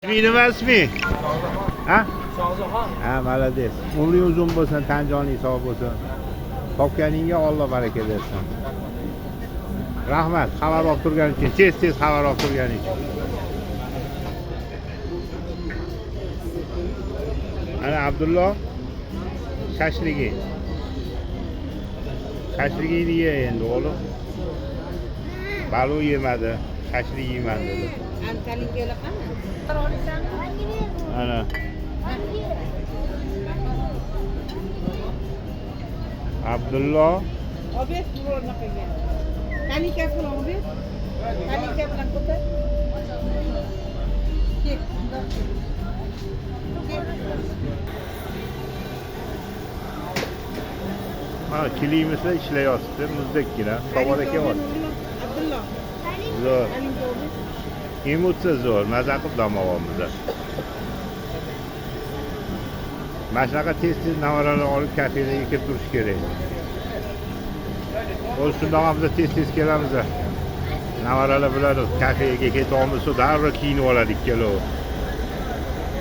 Nima ismi? Ha? Shohjahon. Ha, malades. Umring uzun bo'lsin, tan joning sog' bo'lsin. Topganingga Alloh baraka bersin. Rahmat, xabar olib turganing uchun, tez xabar olib turganing uchun. Ana Abdullo shashligi. Shashligini ye endi o'g'lim. Balu yemadi, shashlik yeyman dedi. Antalinga qani? Ana. Abdullo Obed burni qilgan. Tanikasi bilan obed. Tanika bilan ko'tar. Ket. mana kilimizda ishlayapti, muzdekkina. Tovoda kelyapti. Abdullo. Zo'r. Tanika obed. Emotsiya zo'r, maza qilib dam olyapmiz. Mana shunaqa tez navaralar olib kafedaga kelib turish kerak. O'zi shundoq ham biz tez kelamiz. Navaralar bilan kafega ketyapmiz, darrov kiyinib oladi ikkalovi.